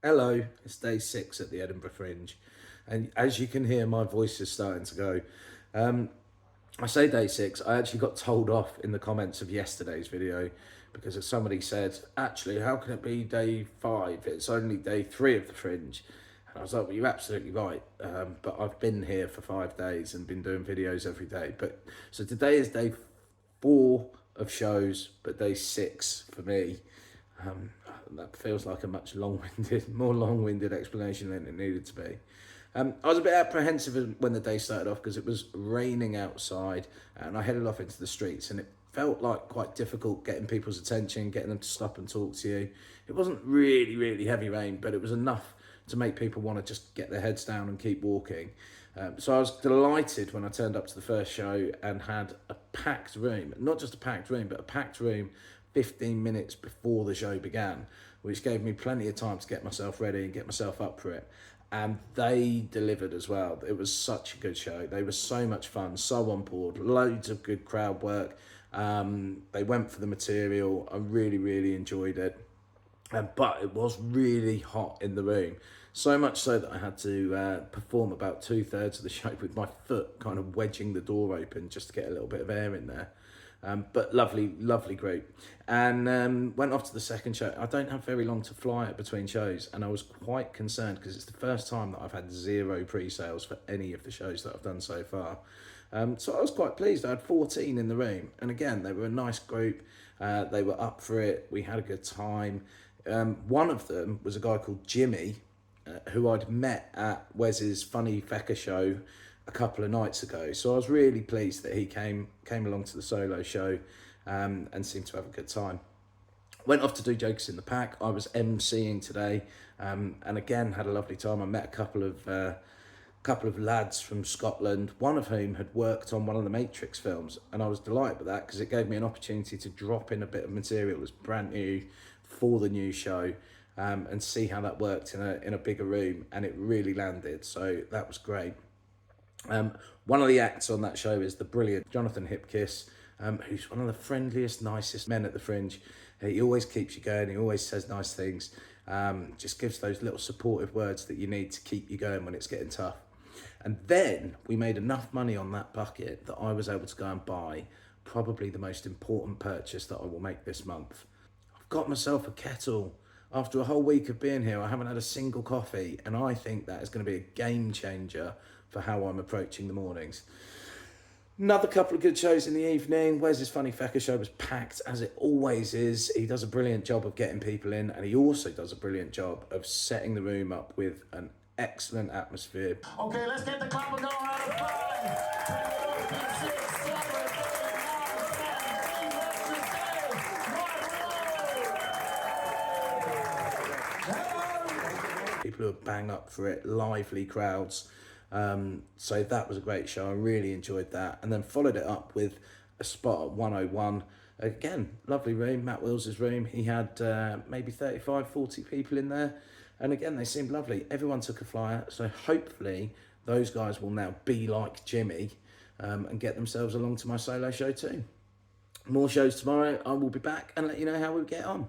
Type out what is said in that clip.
Hello, it's day 6 at the Edinburgh Fringe, and as you can hear, my voice is starting to go. Um, I say day 6, I actually got told off in the comments of yesterday's video because if somebody said, actually, how can it be day 5? It's only day 3 of the Fringe. And I was like, well, you're absolutely right, but I've been here for 5 days and been doing videos every day. So today is day 4 of shows, but day 6 for me. Um, that feels like a much more long-winded explanation than it needed to be. I was a bit apprehensive when the day started off because it was raining outside and I headed off into the streets and it felt like quite difficult getting people's attention, getting them to stop and talk to you. It wasn't really heavy rain, but it was enough to make people want to just get their heads down and keep walking. So I was delighted when I turned up to the first show and had a packed room, not just a packed room, but a packed room 15 minutes before the show began, which gave me plenty of time to get myself ready and get myself up for it. And they delivered as well. It was such a good show. They were so much fun, so on board, loads of good crowd work. They went for the material. I really enjoyed it. But it was really hot in the room. So much so that I had to perform about 2/3 of the show with my foot kind of wedging the door open just to get a little bit of air in there. But lovely group. And went off to the second show. I don't have very long to fly between shows, and I was quite concerned because it's the first time that I've had 0 pre-sales for any of the shows that I've done so far. So I was quite pleased. I had 14 in the room, and again, they were a nice group. They were up for it. We had a good time. One of them was a guy called Jimmy, who I'd met at Wes's Funny Fecker show a couple of nights ago. So I was really pleased that he came along to the solo show and seemed to have a good time. Went off to do Jokers in the Pack. I was emceeing today and again had a lovely time. I met a couple of lads from Scotland, one of whom had worked on one of the Matrix films, and I was delighted with that because it gave me an opportunity to drop in a bit of material that's brand new for the new show and see how that worked in a bigger room, and it really landed, so that was great. One of the acts on that show is the brilliant Jonathan Hipkiss, who's one of the friendliest, nicest men at the Fringe. He always keeps you going, he always says nice things, just gives those little supportive words that you need to keep you going when it's getting tough. And then we made enough money on that bucket that I was able to go and buy probably the most important purchase that I will make this month. I've got myself a kettle. After a whole week of being here, I haven't had a single coffee, and I think that is going to be a game changer for how I'm approaching the mornings. Another couple of good shows in the evening. Wes's Funny Fecker show was packed, as it always is. He does a brilliant job of getting people in, and he also does a brilliant job of setting the room up with an excellent atmosphere. Okay, let's get the clap going out of 5, 6, 7, 8, 9, 10, People who are bang up for it, lively crowds. So that was a great show. I really enjoyed that. And then followed it up with a spot at 101. Again, lovely room, Matt Wills's room. He had maybe 35, 40 people in there. And again, they seemed lovely. Everyone took a flyer. So hopefully those guys will now be like Jimmy and get themselves along to my solo show too. More shows tomorrow. I will be back and let you know how we get on.